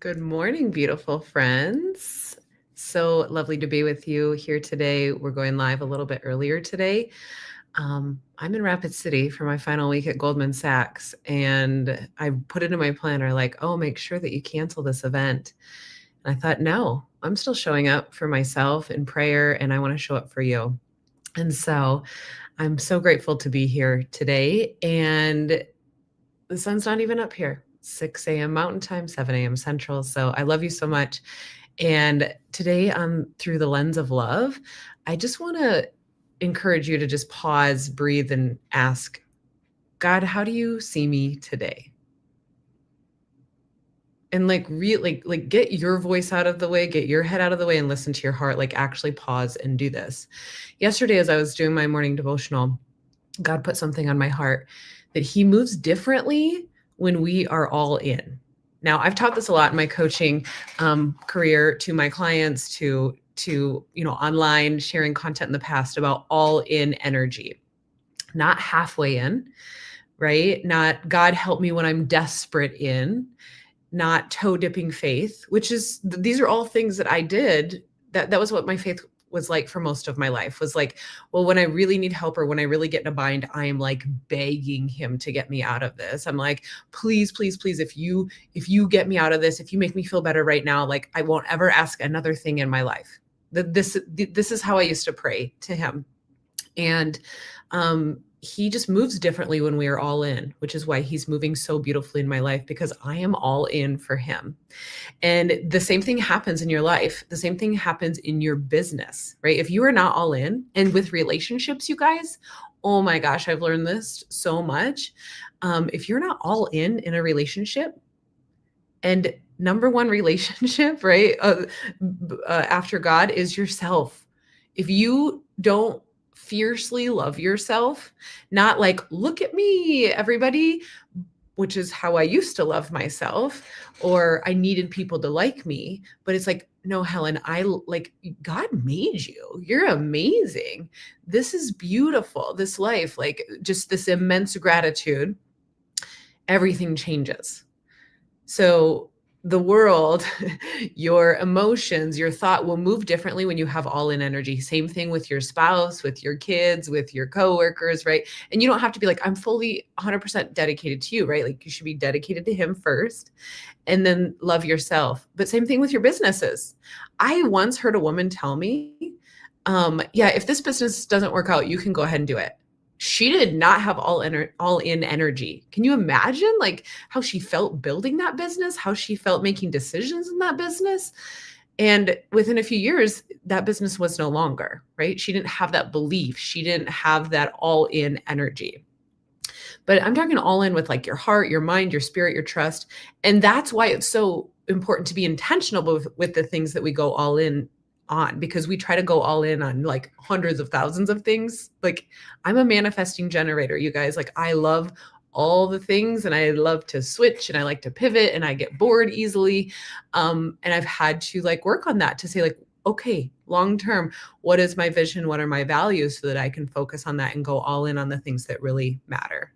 Good morning, beautiful friends. So lovely to be with you here today. We're going live a little bit earlier today. I'm in Rapid City for my final week at Goldman Sachs, and I put it in my planner like, oh, make sure that you cancel this event. And I thought, no, I'm still showing up for myself in prayer, and I want to show up for you. And so I'm so grateful to be here today. And the sun's not even up here. 6 a.m. Mountain Time, 7 a.m. Central. So I love you so much. And today, through the lens of love, I just want to encourage you to just pause, breathe, and ask, God, how do you see me today? And like get your voice out of the way, get your head out of the way, and listen to your heart. Like actually pause and do this. Yesterday, as I was doing my morning devotional, God put something on my heart that He moves differently when we are all in. Now, I've taught this a lot in my coaching career to my clients, to online sharing content in the past about all in energy, not halfway in, right? Not God help me when I'm desperate in, not toe dipping faith, which is these are all things that I did. That was what my faith was like for most of my life, was like, well, when I really need help or when I really get in a bind, I am like begging Him to get me out of this. I'm like, please, please, please, if you get me out of this, if you make me feel better right now, like I won't ever ask another thing in my life. This is how I used to pray to Him. And He just moves differently when we are all in, which is why He's moving so beautifully in my life, because I am all in for Him. And the same thing happens in your life. The same thing happens in your business, right? If you are not all in, and with relationships, you guys, oh my gosh, I've learned this so much. If you're not all in a relationship, and number one relationship, right, after God is yourself. If you don't fiercely love yourself, not like, look at me, everybody, which is how I used to love myself, or I needed people to like me. But it's like, no, Helen, like, God made you. You're amazing. This is beautiful. This life, like just this immense gratitude, everything changes. So the world, your emotions, your thought will move differently when you have all in energy. Same thing with your spouse, with your kids, with your coworkers, right? And you don't have to be like, I'm fully 100% dedicated to you, right? Like you should be dedicated to Him first and then love yourself. But same thing with your businesses. I once heard a woman tell me, yeah, if this business doesn't work out, you can go ahead and do it. She did not have all in energy. Can you imagine like how she felt building that business, how she felt making decisions in that business? And within a few years, that business was no longer, right? She didn't have that belief. She didn't have that all in energy. But I'm talking all in with like your heart, your mind, your spirit, your trust. And that's why it's so important to be intentional with the things that we go all in on, because we try to go all in on like hundreds of thousands of things. Like I'm a manifesting generator, you guys. Like I love all the things and I love to switch and I like to pivot and I get bored easily. And I've had to like work on that to say like, okay, long term, what is my vision? What are my values, so that I can focus on that and go all in on the things that really matter.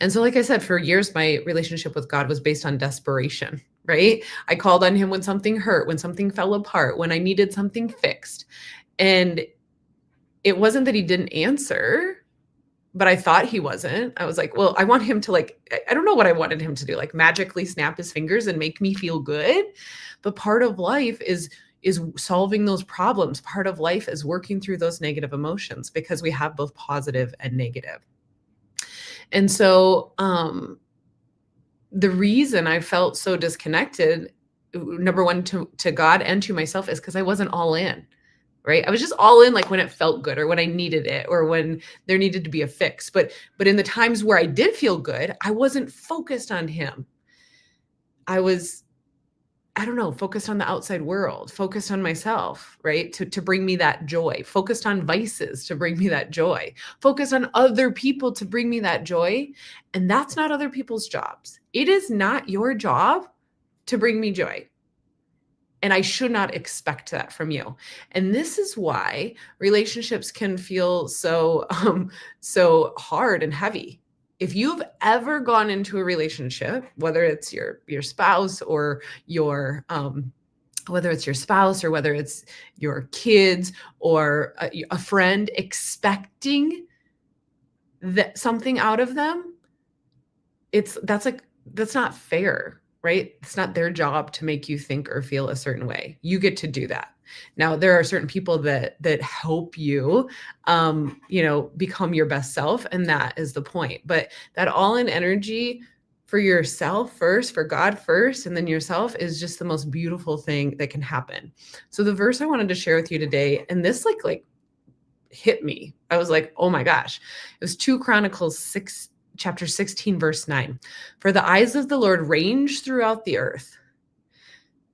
And so, like I said, for years, my relationship with God was based on desperation, right? I called on Him when something hurt, when something fell apart, when I needed something fixed. And it wasn't that He didn't answer, but I thought He wasn't. I was like, well, I want Him to like, I don't know what I wanted Him to do, like magically snap His fingers and make me feel good. But part of life is solving those problems. Part of life is working through those negative emotions, because we have both positive and negative. And so the reason I felt so disconnected, number one, to God and to myself, is because I wasn't all in, right? I was just all in like when it felt good or when I needed it or when there needed to be a fix. But in the times where I did feel good, I wasn't focused on Him. I was, I don't know, focused on the outside world, focused on myself, right? To bring me that joy, focused on vices to bring me that joy, focused on other people to bring me that joy. And that's not other people's jobs. It is not your job to bring me joy. And I should not expect that from you. And this is why relationships can feel so hard and heavy, if you've ever gone into a relationship, whether it's your spouse or your whether it's your spouse or whether it's your kids or a friend, expecting that something out of them, that's not fair, right? It's not their job to make you think or feel a certain way. You get to do that. Now, there are certain people that help you, become your best self, and that is the point. But that all-in energy for yourself first, for God first, and then yourself is just the most beautiful thing that can happen. So the verse I wanted to share with you today, and this like hit me. I was like, oh my gosh. It was 2 Chronicles 6, chapter 16, verse 9. For the eyes of the Lord range throughout the earth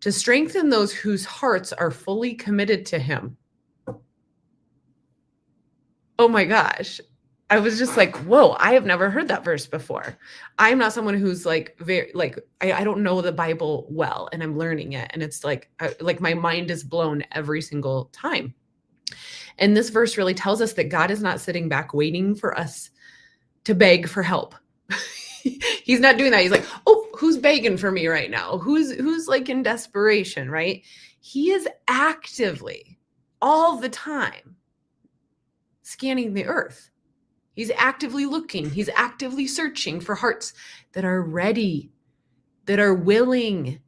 to strengthen those whose hearts are fully committed to him. Oh my gosh. I was just like, whoa, I have never heard that verse before. I'm not someone who's like very like I don't know the Bible well, and I'm learning it, and it's like my mind is blown every single time. And this verse really tells us that God is not sitting back waiting for us to beg for help. He's not doing that. He's like, oh, who's begging for me right now? Who's like in desperation, right? He is actively all the time scanning the earth. He's actively looking. He's actively searching for hearts that are ready, that are willing,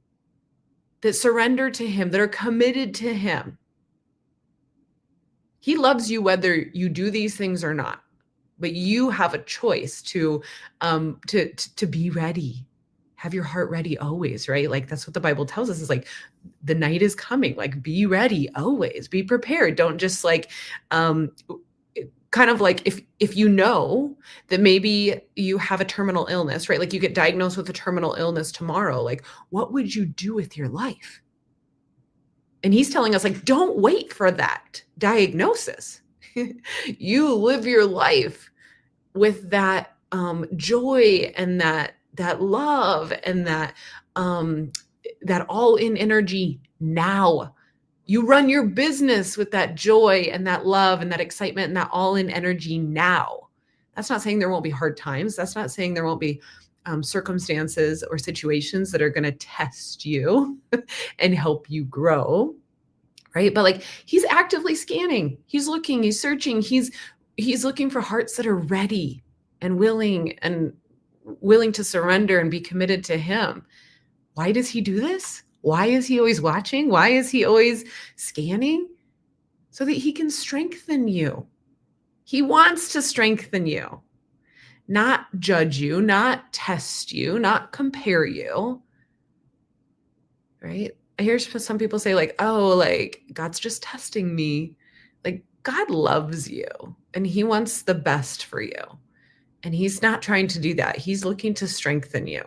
that surrender to him, that are committed to him. He loves you whether you do these things or not, but you have a choice to be ready. Have your heart ready always, right? Like that's what the Bible tells us, is like the night is coming. Like be ready always. Be prepared. Don't just like kind of like if you know that maybe you have a terminal illness, right? Like you get diagnosed with a terminal illness tomorrow. Like what would you do with your life? And he's telling us, like, don't wait for that diagnosis. You live your life with that joy and that love and that all-in energy now. You run your business with that joy and that love and that excitement and that all-in energy now. That's not saying there won't be hard times. That's not saying there won't be circumstances or situations that are going to test you and help you grow, right? But like he's actively scanning, he's looking, he's searching, he's looking for hearts that are ready and willing to surrender and be committed to him. Why does he do this? Why is he always watching? Why is he always scanning? So that he can strengthen you. He wants to strengthen you, not judge you, not test you, not compare you, right? I hear some people say like, oh, like God's just testing me. Like God loves you and he wants the best for you. And he's not trying to do that. He's looking to strengthen you.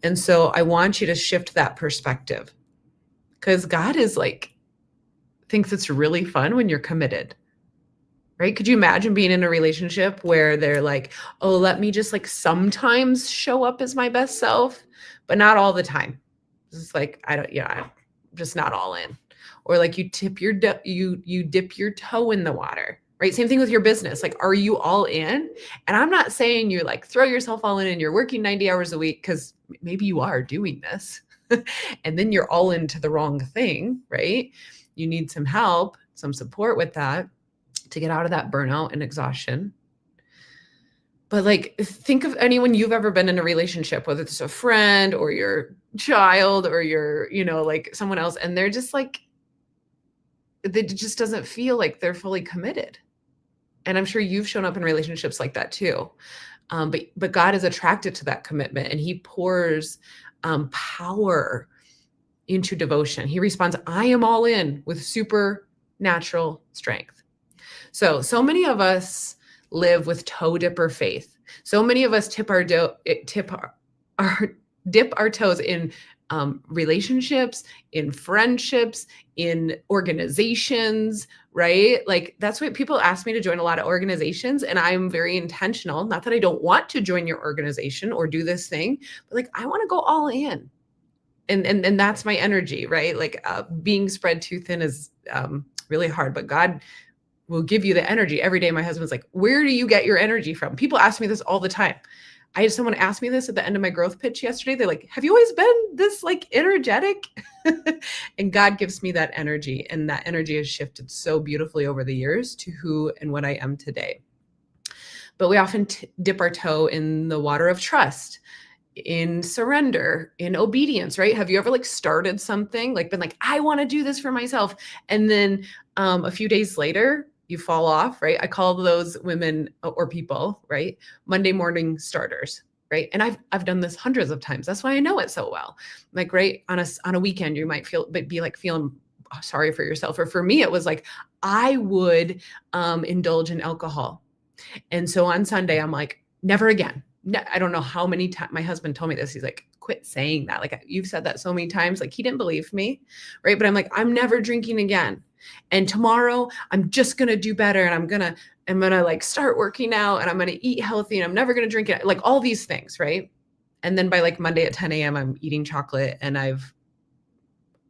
And so I want you to shift that perspective, because God is like, thinks it's really fun when you're committed, right? Could you imagine being in a relationship where they're like, oh, let me just like sometimes show up as my best self, but not all the time. It's like, I'm just not all in. Or like you dip your toe in the water, right? Same thing with your business. Like, are you all in? And I'm not saying you like throw yourself all in and you're working 90 hours a week, because maybe you are doing this and then you're all into the wrong thing, right? You need some help, some support with that to get out of that burnout and exhaustion. But like, think of anyone you've ever been in a relationship, whether it's a friend or your child or your, like someone else, and they're just like, it just doesn't feel like they're fully committed. And I'm sure you've shown up in relationships like that too. But God is attracted to that commitment, and he pours power into devotion. He responds, I am all in, with supernatural strength. So many of us live with toe dipper faith. So many of us dip our toes in relationships, in friendships, in organizations, right? Like that's what people ask me to join a lot of organizations. And I'm very intentional. Not that I don't want to join your organization or do this thing, but like, I want to go all in. And that's my energy, right? Like being spread too thin is really hard, but God will give you the energy. Every day my husband's like, where do you get your energy from? People ask me this all the time. I had someone ask me this at the end of my growth pitch yesterday. They're like, have you always been this like energetic? And God gives me that energy, and that energy has shifted so beautifully over the years to who and what I am today. But we often dip our toe in the water of trust, in surrender, in obedience, right? Have you ever like started something, like been like, I want to do this for myself, and then a few days later you fall off, right? I call those women or people, right, Monday morning starters, right? And I've done this hundreds of times. That's why I know it so well. Like, right, on a weekend you might be like feeling sorry for yourself, or for me it was like I would indulge in alcohol. And so on Sunday, I'm like, never again. I don't know how many times my husband told me this. He's like, quit saying that. Like, you've said that so many times. Like, he didn't believe me. Right. But I'm like, I'm never drinking again. And tomorrow I'm just going to do better. And I'm going to like start working out, and I'm going to eat healthy, and I'm never going to drink it. Like all these things. Right. And then by like Monday at 10 a.m., I'm eating chocolate, and I've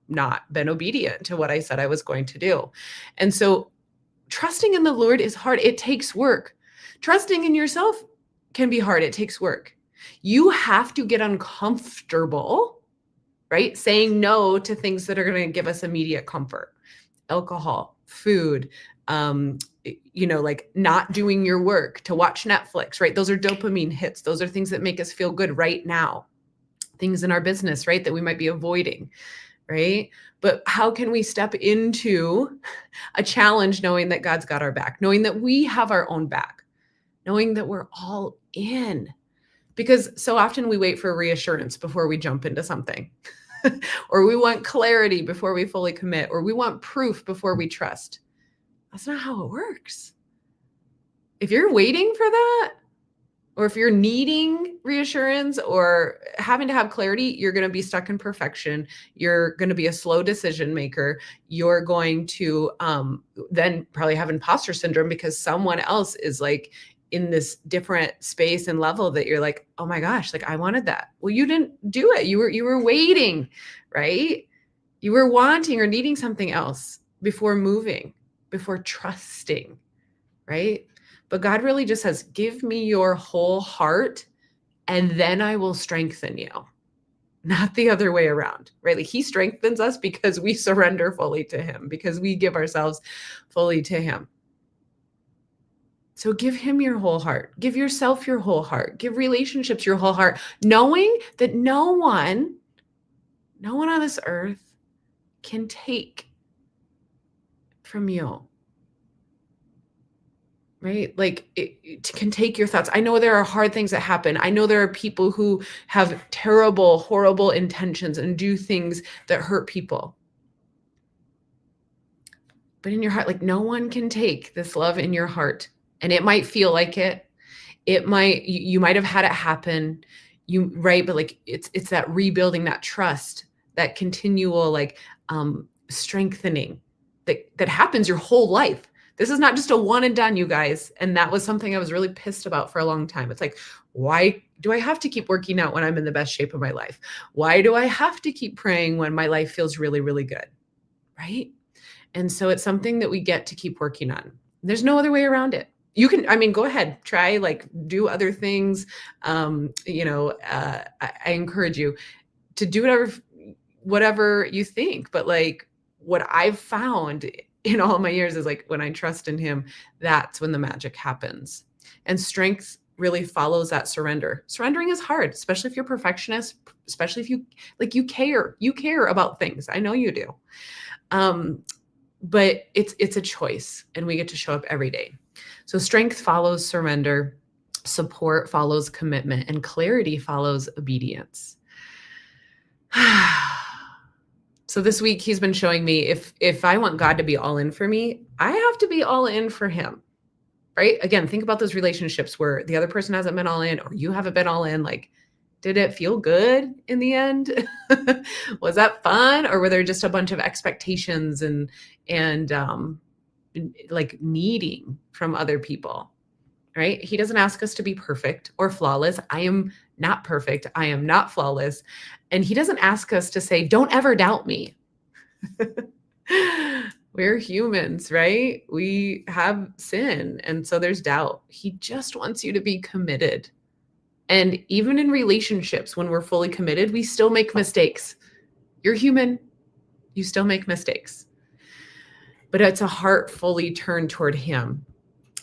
not been obedient to what I said I was going to do. And so trusting in the Lord is hard. It takes work. Trusting in yourself can be hard. It takes work. You have to get uncomfortable, right? Saying no to things that are going to give us immediate comfort. Alcohol, food, like not doing your work to watch Netflix, right? Those are dopamine hits. Those are things that make us feel good right now. Things in our business, right, that we might be avoiding, right? But how can we step into a challenge knowing that God's got our back, knowing that we have our own back, knowing that we're all in? Because so often we wait for reassurance before we jump into something, or we want clarity before we fully commit, or we want proof before we trust. That's not how it works. If you're waiting for that, or if you're needing reassurance or having to have clarity, you're going to be stuck in perfection. You're going to be a slow decision maker. You're going to then probably have imposter syndrome because someone else is like in this different space and level that you're like, oh my gosh, like I wanted that. Well, you didn't do it. You were waiting, right? You were wanting or needing something else before moving, before trusting, right? But God really just says, give me your whole heart, and then I will strengthen you. Not the other way around, right? Like he strengthens us because we surrender fully to him, because we give ourselves fully to him. So give him your whole heart. Give yourself your whole heart. Give relationships your whole heart, knowing that no one on this earth can take from you. Right? Like it can take your thoughts. I know there are hard things that happen. I know there are people who have terrible, horrible intentions and do things that hurt people. But in your heart, like no one can take this love in your heart. And it might feel like it. You might have had it happen. Right? But like it's that rebuilding, that trust, that continual like strengthening that happens your whole life. This is not just a one and done, you guys. And that was something I was really pissed about for a long time. It's like, why do I have to keep working out when I'm in the best shape of my life? Why do I have to keep praying when my life feels really, really good? Right? And so it's something that we get to keep working on. There's no other way around it. You can, go ahead, try, like do other things. I encourage you to do whatever you think. But like what I've found in all my years is like when I trust in him, that's when the magic happens. And strength really follows that surrender. Surrendering is hard, especially if you're a perfectionist, especially if you care about things. I know you do. But it's a choice, and we get to show up every day. So strength follows surrender, support follows commitment, and clarity follows obedience. So this week he's been showing me if I want God to be all in for me, I have to be all in for him, right? Again, think about those relationships where the other person hasn't been all in or you haven't been all in. Like, did it feel good in the end? Was that fun? Or were there just a bunch of expectations and like needing from other people, right? He doesn't ask us to be perfect or flawless. I am not perfect. I am not flawless. And he doesn't ask us to say, don't ever doubt me. We're humans, right? We have sin. And so there's doubt. He just wants you to be committed. And even in relationships, when we're fully committed, we still make mistakes. You're human. You still make mistakes. But it's a heart fully turned toward him.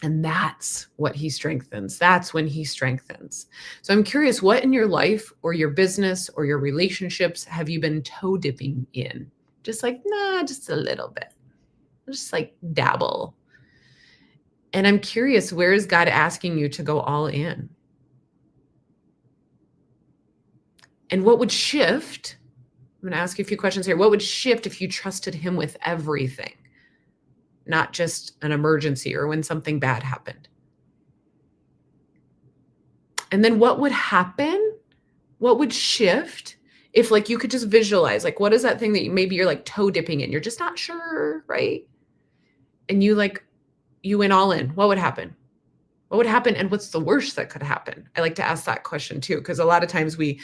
And that's what he strengthens. That's when he strengthens. So I'm curious, what in your life or your business or your relationships have you been toe dipping in? Just like, nah, just a little bit. Just like dabble. And I'm curious, where is God asking you to go all in? And what would shift? I'm going to ask you a few questions here. What would shift if you trusted him with everything, not just an emergency or when something bad happened? And then what would happen? What would shift if like you could just visualize, like, what is that thing that maybe you're like toe dipping in? You're just not sure, right? And you went all in. What would happen? What would happen? And what's the worst that could happen? I like to ask that question too, because a lot of times we,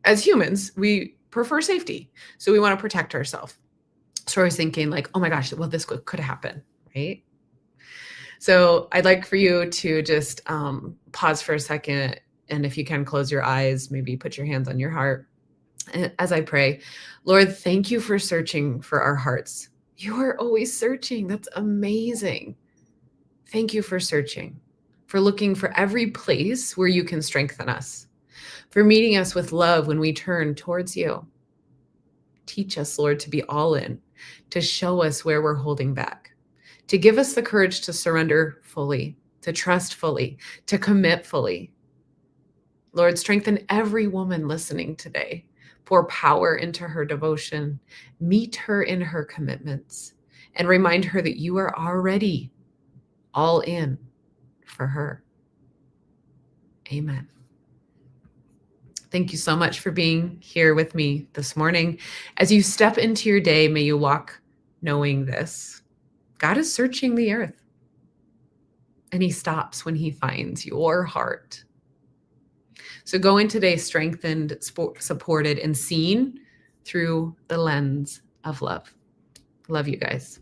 as humans, we prefer safety. So we want to protect ourselves. So I was thinking like, oh my gosh, well, this could happen, right? So I'd like for you to just pause for a second. And if you can close your eyes, maybe put your hands on your heart as I pray. Lord, thank you for searching for our hearts. You are always searching. That's amazing. Thank you for searching, for looking for every place where you can strengthen us, for meeting us with love when we turn towards you. Teach us, Lord, to be all in, to show us where we're holding back, to give us the courage to surrender fully, to trust fully, to commit fully. Lord, strengthen every woman listening today. Pour power into her devotion, meet her in her commitments, and remind her that you are already all in for her. Amen. Thank you so much for being here with me this morning. As you step into your day, may you walk knowing this. God is searching the earth, and he stops when he finds your heart. So go in today strengthened, supported, and seen through the lens of love. Love you guys.